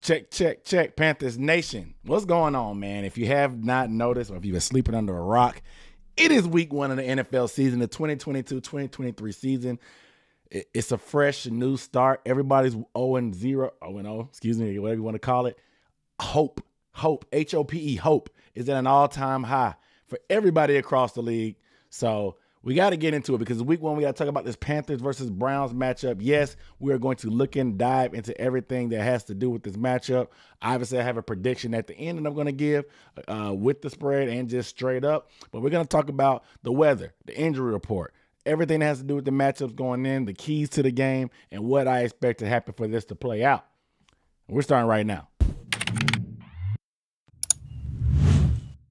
Check, check, check. Panthers Nation. What's going on, man? If you have not noticed or if you've been sleeping under a rock, it is week 1 of the NFL season, the 2022-2023 season. It's a fresh, new start. Everybody's 0-0, excuse me, whatever you want to call it. Hope, H-O-P-E, hope is at an all-time high for everybody across the league. So we got to get into it because week 1, we got to talk about this Panthers versus Browns matchup. Yes, we are going to look and dive into everything that has to do with this matchup. Obviously, I have a prediction at the end that I'm going to give with the spread and just straight up. But we're going to talk about the weather, the injury report, everything that has to do with the matchups going in, the keys to the game, and what I expect to happen for this to play out. We're starting right now.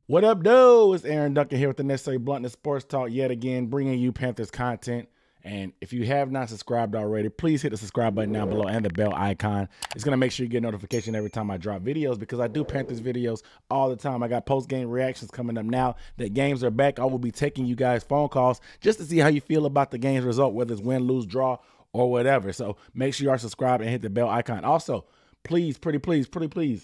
What up, dude? It's Aaron Duncan here with the Necessary Bluntness Sports Talk yet again, bringing you Panthers content. And if you have not subscribed already, please hit the subscribe button down below and the bell icon. It's going to make sure you get a notification every time I drop videos because I do Panthers videos all the time. I got post-game reactions coming up now that games are back. I will be taking you guys phone calls just to see how you feel about the game's result, whether it's win, lose, draw, or whatever. So make sure you are subscribed and hit the bell icon. Also, please, pretty please,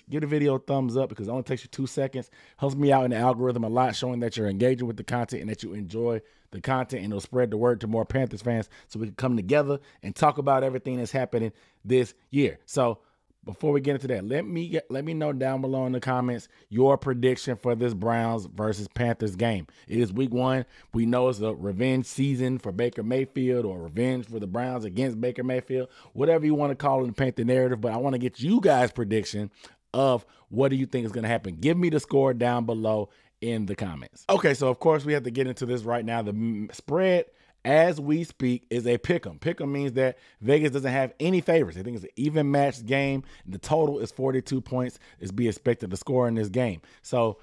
give the video a thumbs up because it only takes you 2 seconds. Helps me out in the algorithm a lot, showing that you're engaging with the content and that you enjoy the content, and it'll spread the word to more Panthers fans so we can come together and talk about everything that's happening this year. So before we get into that, let me know down below in the comments your prediction for this Browns versus Panthers game. It is week 1. We know it's a revenge season for Baker Mayfield or revenge for the Browns against Baker Mayfield, whatever you want to call it and paint the narrative. But I want to get you guys' prediction of what do you think is going to happen. Give me the score down below in the comments. Okay, so of course we have to get into this right now. The spread as we speak is a pick'em. Pick'em means that Vegas doesn't have any favorites. I think it's an even matched game. The total is 42 points is be expected to score in this game. So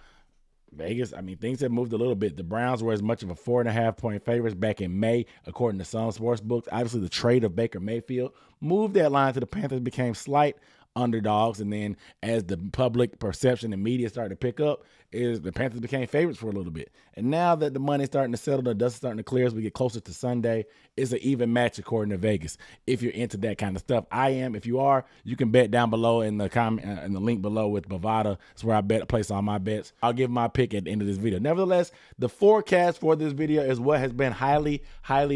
Vegas, I mean, things have moved a little bit. The Browns were as much of a 4.5-point favorites back in May, according to some sports books. Obviously, the trade of Baker Mayfield moved that line to the Panthers became slight underdogs, and then as the public perception and media started to pick up, is the Panthers became favorites for a little bit. And now that the money's starting to settle, the dust is starting to clear as we get closer to Sunday, it's an even match according to Vegas. If you're into that kind of stuff, I am. If you are, you can bet down below in the comment in the link below with Bovada. That's where I place all my bets. I'll give my pick at the end of this video. Nevertheless, the forecast for this video is what has been highly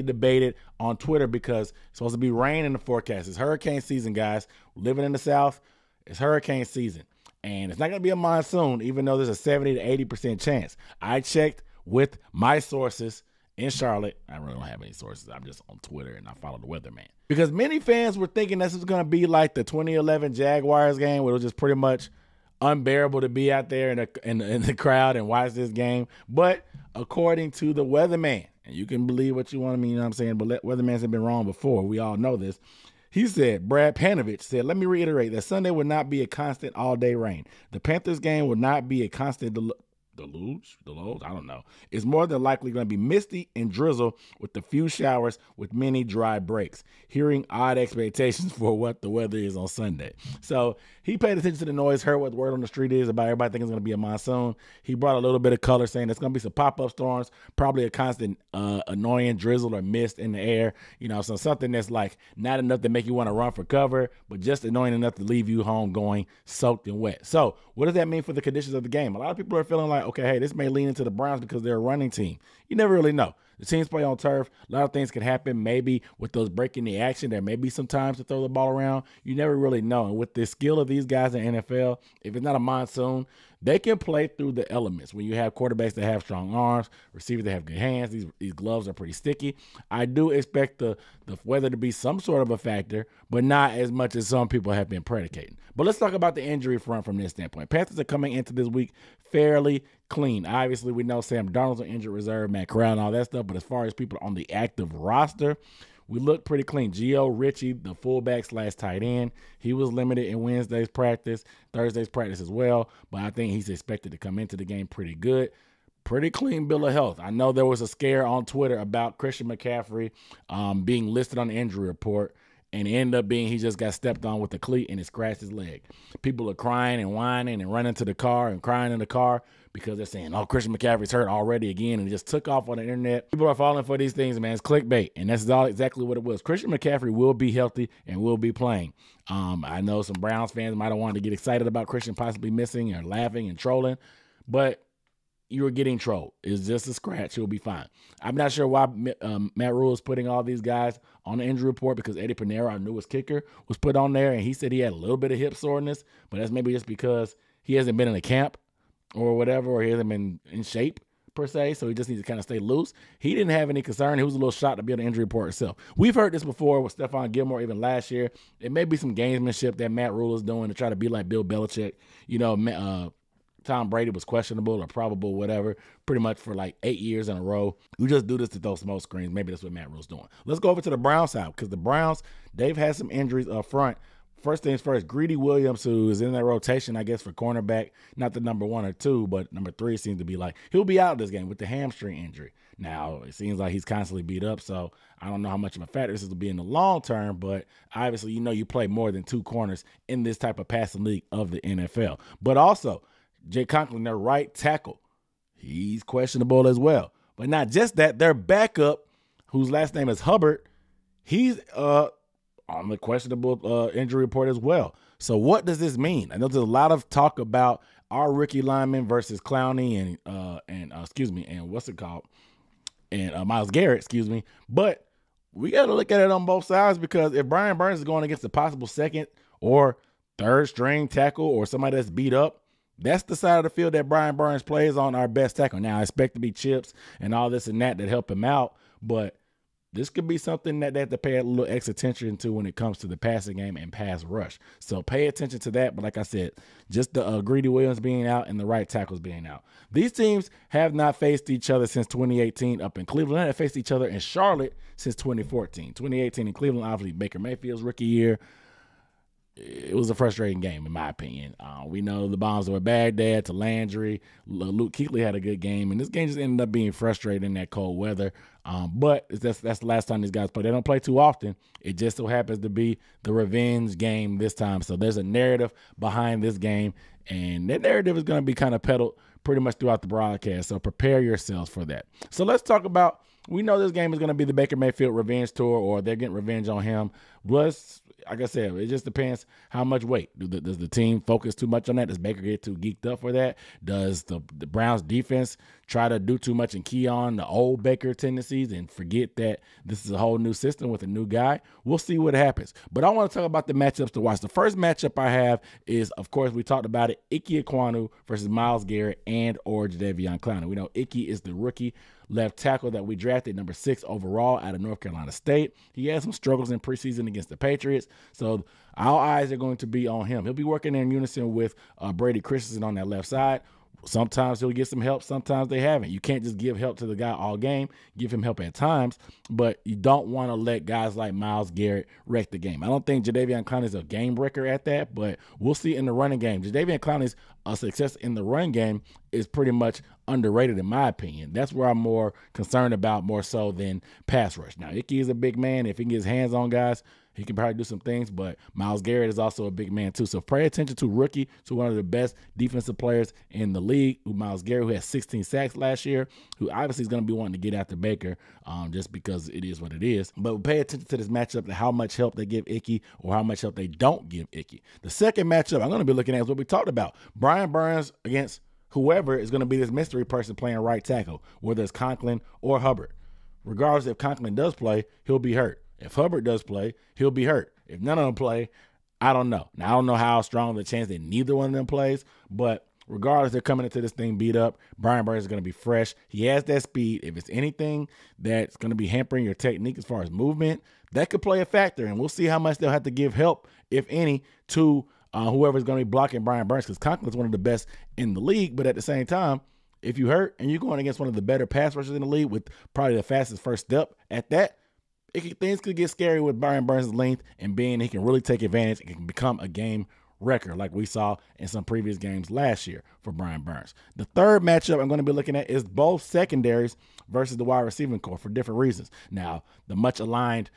debated on Twitter because it's supposed to be rain in the forecast. It's hurricane season, guys. Living in the South, it's hurricane season. And it's not going to be a monsoon, even though there's a 70 to 80% chance. I checked with my sources in Charlotte. I really don't have any sources. I'm just on Twitter, and I follow the weatherman. Because many fans were thinking this was going to be like the 2011 Jaguars game, where it was just pretty much unbearable to be out there in the crowd and watch this game. But according to the weatherman, and you can believe what you want to mean, you know what I'm saying, but weathermans have been wrong before. We all know this. He said, Brad Panovich said, let me reiterate that Sunday will not be a constant all-day rain. The Panthers game will not be a constant deluge, I don't know. It's more than likely going to be misty and drizzle with a few showers with many dry breaks. Hearing odd expectations for what the weather is on Sunday. So he paid attention to the noise, heard what the word on the street is about everybody thinking it's going to be a monsoon. He brought a little bit of color, saying there's going to be some pop-up storms, probably a constant annoying drizzle or mist in the air. You know, so something that's like not enough to make you want to run for cover, but just annoying enough to leave you home going soaked and wet. So what does that mean for the conditions of the game? A lot of people are feeling like, okay, hey, this may lean into the Browns because they're a running team. You never really know. The teams play on turf. A lot of things can happen. Maybe with those breaking the action, there may be some times to throw the ball around. You never really know. And with the skill of these guys in the NFL, if it's not a monsoon, they can play through the elements. When you have quarterbacks that have strong arms, receivers that have good hands, these gloves are pretty sticky. I do expect the weather to be some sort of a factor, but not as much as some people have been predicating. But let's talk about the injury front from this standpoint. Panthers are coming into this week fairly clean. Obviously, we know Sam Darnold's on injured reserve, Matt Corral, and all that stuff. But as far as people on the active roster, we look pretty clean. Gio Ritchie, the fullback / tight end, he was limited in Wednesday's practice, Thursday's practice as well. But I think he's expected to come into the game pretty good. Pretty clean bill of health. I know there was a scare on Twitter about Christian McCaffrey being listed on the injury report. and it ended up being he just got stepped on with the cleat and it scratched his leg. People are crying and whining and running to the car and crying in the car because they're saying, oh, Christian McCaffrey's hurt already again, and it just took off on the internet. People are falling for these things, man. It's clickbait, and that's all exactly what it was. Christian McCaffrey will be healthy and will be playing. I know some Browns fans might have wanted to get excited about Christian possibly missing or laughing and trolling, but you were getting trolled. It's just a scratch. He'll be fine. I'm not sure why Matt Rule is putting all these guys on the injury report, because Eddie Pinero, our newest kicker, was put on there, and he said he had a little bit of hip soreness, but that's maybe just because he hasn't been in a camp or whatever, or he hasn't been in shape per se, so he just needs to kind of stay loose. He didn't have any concern. He was a little shocked to be on the injury report himself. We've heard this before with Stephon Gilmore, even last year. It may be some gamesmanship that Matt Rule is doing to try to be like Bill Belichick. You know, Tom Brady was questionable or probable, whatever, pretty much for like 8 years in a row. We just do this to throw smoke screens. Maybe that's what Matt Rule's doing. Let's go over to the Browns side, because the Browns, they've had some injuries up front. First things first, Greedy Williams, who is in that rotation, I guess, for cornerback, not the number 1 or 2, but number 3 seems to be like, he'll be out this game with the hamstring injury. Now, it seems like he's constantly beat up, so I don't know how much of a factor this will be in the long term, but obviously, you know, you play more than 2 corners in this type of passing league of the NFL. But also, Jay Conklin, their right tackle, he's questionable as well. But not just that, their backup, whose last name is Hubbard, he's on the questionable injury report as well. So what does this mean? I know there's a lot of talk about our rookie linemen versus Clowney and what's it called? And Myles Garrett, But we got to look at it on both sides, because if Brian Burns is going against a possible second or third string tackle or somebody that's beat up, that's the side of the field that Brian Burns plays on, our best tackle. Now, I expect to be chips and all this and that help him out, but this could be something that they have to pay a little extra attention to when it comes to the passing game and pass rush. So pay attention to that. But like I said, just the Greedy Williams being out and the right tackles being out. These teams have not faced each other since 2018 up in Cleveland. They have faced each other in Charlotte since 2014. 2018 in Cleveland, obviously Baker Mayfield's rookie year. It was a frustrating game, in my opinion. We know the bombs were Baghdad to Landry. Luke Kuechly had a good game, and this game just ended up being frustrating in that cold weather. But that's the last time these guys play. They don't play too often. It just so happens to be the revenge game this time. So there's a narrative behind this game, and that narrative is going to be kind of peddled pretty much throughout the broadcast. So prepare yourselves for that. So let's talk about, we know this game is going to be the Baker Mayfield revenge tour, or they're getting revenge on him. Like I said, it just depends how much weight. Does the team focus too much on that? Does Baker get too geeked up for that? Does the Browns defense try to do too much and key on the old Baker tendencies and forget that this is a whole new system with a new guy? We'll see what happens. But I want to talk about the matchups to watch. The first matchup I have is, of course, we talked about it, Ike Ekwonu versus Myles Garrett and or Jadeveon Clowney. We know Ike is the rookie left tackle that we drafted number 6 overall out of North Carolina State. He had some struggles in preseason against the Patriots, so our eyes are going to be on him. He'll be working in unison with Brady Christensen on that left side. Sometimes he'll get some help, sometimes they haven't. You can't just give help to the guy all game. Give him help at times, but you don't want to let guys like Myles Garrett wreck the game. I don't think Jadeveon Clowney is a game breaker at that, but we'll see in the running game. Jadeveon Clowney's success in the run game is pretty much underrated in my opinion. That's where I'm more concerned about, more so than pass rush. Now, Icky is a big man. If he can get his hands on guys, he can probably do some things, but Myles Garrett is also a big man too. So pay attention to rookie, to one of the best defensive players in the league, Myles Garrett, who had 16 sacks last year, who obviously is going to be wanting to get after Baker just because it is what it is. But pay attention to this matchup, to how much help they give Icky or how much help they don't give Icky. The second matchup I'm going to be looking at is what we talked about. Brian Burns against whoever is going to be this mystery person playing right tackle, whether it's Conklin or Hubbard. Regardless, if Conklin does play, he'll be hurt. If Hubbard does play, he'll be hurt. If none of them play, I don't know. Now, I don't know how strong the chance that neither one of them plays, but regardless, they're coming into this thing beat up. Brian Burns is going to be fresh. He has that speed. If it's anything that's going to be hampering your technique as far as movement, that could play a factor, and we'll see how much they'll have to give help, if any, to whoever's going to be blocking Brian Burns, because Conklin's one of the best in the league, but at the same time, if you hurt and you're going against one of the better pass rushers in the league with probably the fastest first step at that, things could get scary with Brian Burns' length and being he can really take advantage and can become a game wrecker like we saw in some previous games last year for Brian Burns. The third matchup I'm going to be looking at is both secondaries versus the wide receiving core for different reasons. Now, the much aligned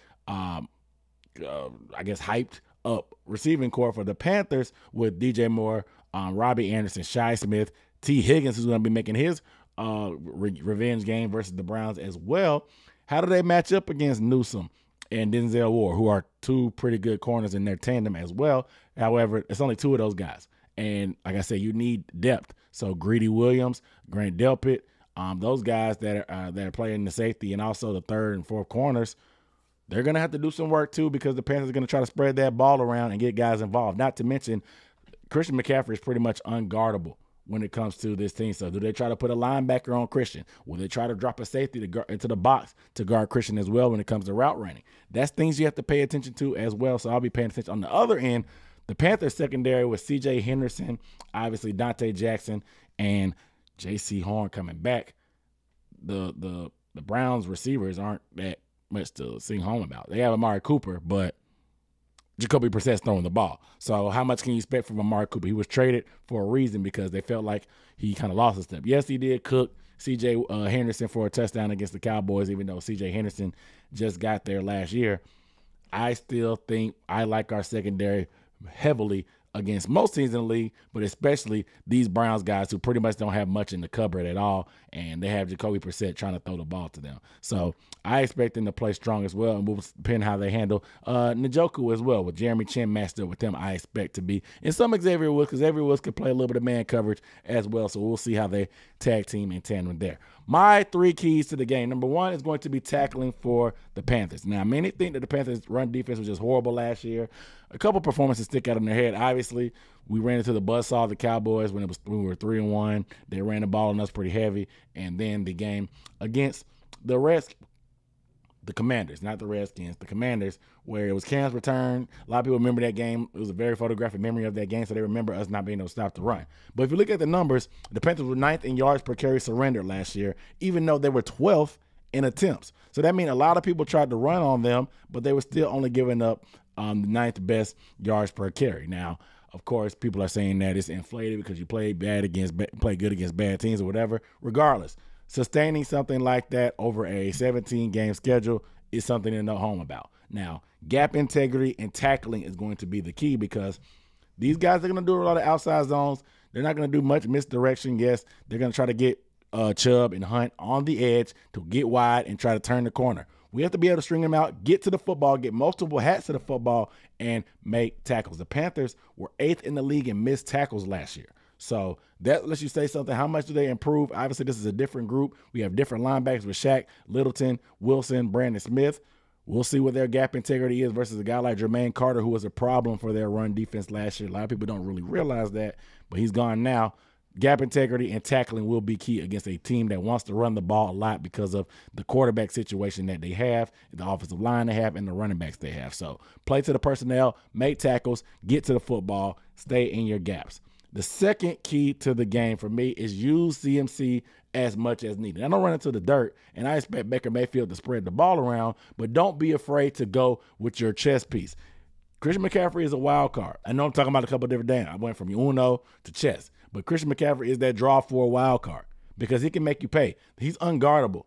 I guess, hyped up receiving core for the Panthers with DJ Moore, Robbie Anderson, Shi Smith, T. Higgins, who's going to be making his revenge game versus the Browns as well. How do they match up against Newsome and Denzel Ward, who are two pretty good corners in their tandem as well? However, it's only two of those guys. And like I said, you need depth. So Greedy Williams, Grant Delpit, those guys that are playing the safety and also the third and fourth corners, they're going to have to do some work too, because the Panthers are going to try to spread that ball around and get guys involved. Not to mention, Christian McCaffrey is pretty much unguardable when it comes to this team. So do they try to put a linebacker on Christian? Will they try to drop a safety into the box to guard Christian as well when it comes to route running? That's things you have to pay attention to as well. So I'll be paying attention. On the other end, the Panthers secondary with C.J. Henderson, obviously Dante Jackson, and J.C. Horn coming back. The Browns receivers aren't that much to sing home about. They have Amari Cooper, but Jacoby Brissett's throwing the ball. So how much can you expect from Amari Cooper? He was traded for a reason, because they felt like he kind of lost a step. Yes, he did cook C.J. Henderson for a touchdown against the Cowboys, even though C.J. Henderson just got there last year. I still think I like our secondary heavily against most teams in the league, but especially these Browns guys who pretty much don't have much in the cupboard at all, and they have Jacoby Brissett trying to throw the ball to them. So I expect them to play strong as well, and we'll depend how they handle Njoku as well. With Jeremy Chin matched up with them, I expect to be. And some Xavier Woods, because Xavier Woods can play a little bit of man coverage as well, so we'll see how they tag team in tandem there. My three keys to the game. Number one is going to be tackling for the Panthers. Now, many think that the Panthers' run defense was just horrible last year. A couple performances stick out in their head. Obviously, we ran into the buzzsaw of the Cowboys when we were 3-1. They ran the ball on us pretty heavy. And then the game against the Commanders, not the Redskins, the Commanders, where it was Cam's return. A lot of people remember that game. It was a very photographic memory of that game, so they remember us not being able to stop the run. But if you look at the numbers, the Panthers were 9th in yards per carry surrendered last year, even though they were 12th in attempts. So that means a lot of people tried to run on them, but they were still only giving up the 9th best yards per carry. Now, of course, people are saying that it's inflated because you play good against bad teams or whatever. Regardless, sustaining something like that over a 17-game schedule is something to know home about. Now, gap integrity and tackling is going to be the key, because these guys are going to do a lot of outside zones. They're not going to do much misdirection. Yes, they're going to try to get Chubb and Hunt on the edge to get wide and try to turn the corner. We have to be able to string them out, get to the football, get multiple hats to the football, and make tackles. The Panthers were 8th in the league in missed tackles last year. So that lets you say something. How much do they improve? Obviously, this is a different group. We have different linebackers with Shaq, Littleton, Wilson, Brandon Smith. We'll see what their gap integrity is versus a guy like Jermaine Carter, who was a problem for their run defense last year. A lot of people don't really realize that, but he's gone now. Gap integrity and tackling will be key against a team that wants to run the ball a lot because of the quarterback situation that they have, the offensive line they have, and the running backs they have. So play to the personnel, make tackles, get to the football, stay in your gaps. The second key to the game for me is use CMC as much as needed. I don't run into the dirt, and I expect Baker Mayfield to spread the ball around, but don't be afraid to go with your chess piece. Christian McCaffrey is a wild card. I know I'm talking about a couple of different things. I went from Uno to chess. But Christian McCaffrey is that draw for a wild card because he can make you pay. He's unguardable.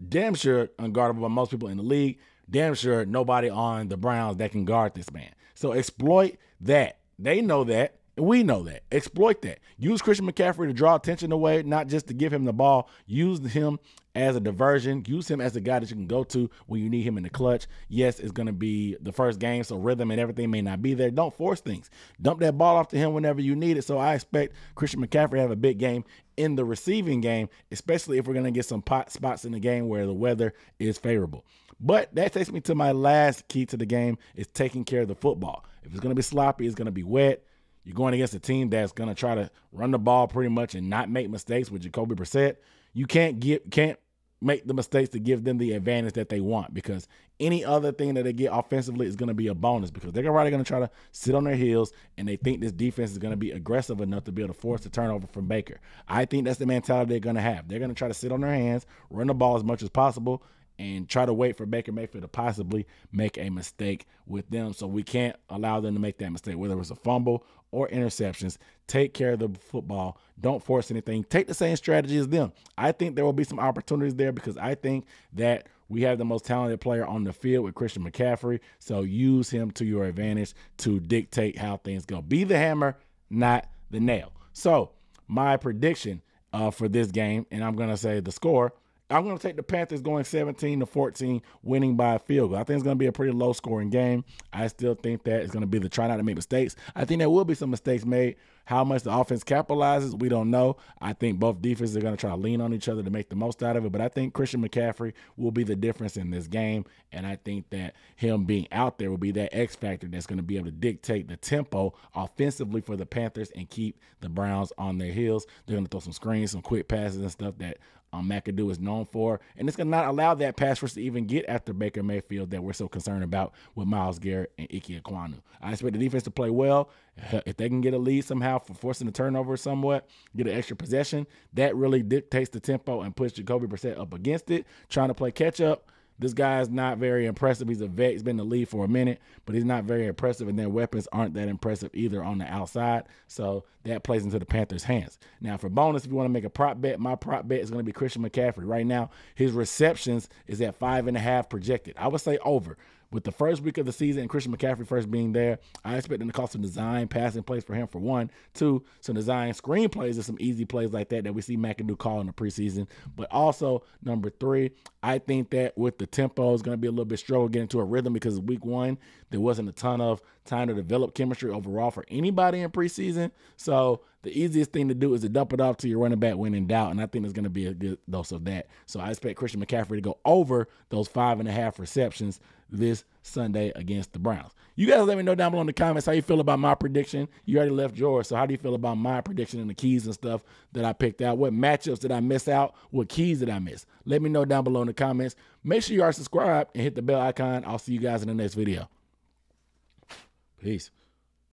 Damn sure unguardable by most people in the league. Damn sure nobody on the Browns that can guard this man. So exploit that. They know that. And we know that. Exploit that. Use Christian McCaffrey to draw attention away, not just to give him the ball. Use him as a diversion. Use him as a guy that you can go to when you need him in the clutch. Yes, it's going to be the first game, so rhythm and everything may not be there. Don't force things. Dump that ball off to him whenever you need it. So I expect Christian McCaffrey to have a big game in the receiving game, especially if we're going to get some spots in the game where the weather is favorable. But that takes me to my last key to the game, is taking care of the football. If it's going to be sloppy, it's going to be wet. You're going against a team that's going to try to run the ball pretty much and not make mistakes with Jacoby Brissett. You can't make the mistakes to give them the advantage that they want, because any other thing that they get offensively is going to be a bonus, because they're probably going to try to sit on their heels, and they think this defense is going to be aggressive enough to be able to force the turnover from Baker. I think that's the mentality they're going to have. They're going to try to sit on their hands, run the ball as much as possible, and try to wait for Baker Mayfield to possibly make a mistake with them. So we can't allow them to make that mistake, whether it's a fumble or interceptions. Take care of the football. Don't force anything. Take the same strategy as them. I think there will be some opportunities there because I think that we have the most talented player on the field with Christian McCaffrey. So use him to your advantage to dictate how things go. Be the hammer, not the nail. So my prediction for this game, and I'm going to say the score, I'm going to take the Panthers going 17-14, winning by a field goal. I think it's going to be a pretty low-scoring game. I still think that it's going to be the try not to make mistakes. I think there will be some mistakes made. How much the offense capitalizes, we don't know. I think both defenses are going to try to lean on each other to make the most out of it, but I think Christian McCaffrey will be the difference in this game, and I think that him being out there will be that X factor that's going to be able to dictate the tempo offensively for the Panthers and keep the Browns on their heels. They're going to throw some screens, some quick passes and stuff that McAdoo is known for, and it's going to not allow that pass rush to even get after Baker Mayfield that we're so concerned about with Myles Garrett and Ike Ekwonu. I expect the defense to play well. If they can get a lead somehow for forcing the turnover somewhat, get an extra possession, that really dictates the tempo and puts Jacoby Brissett up against it, trying to play catch-up. This guy is not very impressive. He's a vet. He's been in the league for a minute, but he's not very impressive, and their weapons aren't that impressive either on the outside, so that plays into the Panthers' hands. Now, for bonus, if you want to make a prop bet, my prop bet is going to be Christian McCaffrey. Right now, his receptions is at 5.5 projected. I would say over. With the first week of the season and Christian McCaffrey first being there, I expect them to call some design passing plays for him for one. Two, some design screen plays and some easy plays like that we see McAdoo call in the preseason. But also, number three, I think that with the tempo, it's going to be a little bit struggle getting into a rhythm because week one, there wasn't a ton of time to develop chemistry overall for anybody in preseason. So the easiest thing to do is to dump it off to your running back when in doubt, and I think there's going to be a good dose of that. So I expect Christian McCaffrey to go over those 5.5 receptions this Sunday against the Browns. You guys let me know down below in the comments how you feel about my prediction. You already left yours, so how do you feel about my prediction and the keys and stuff that I picked out? What matchups did I miss out? What keys did I miss? Let me know down below in the comments. Make sure you are subscribed and hit the bell icon. I'll see you guys in the next video. Peace.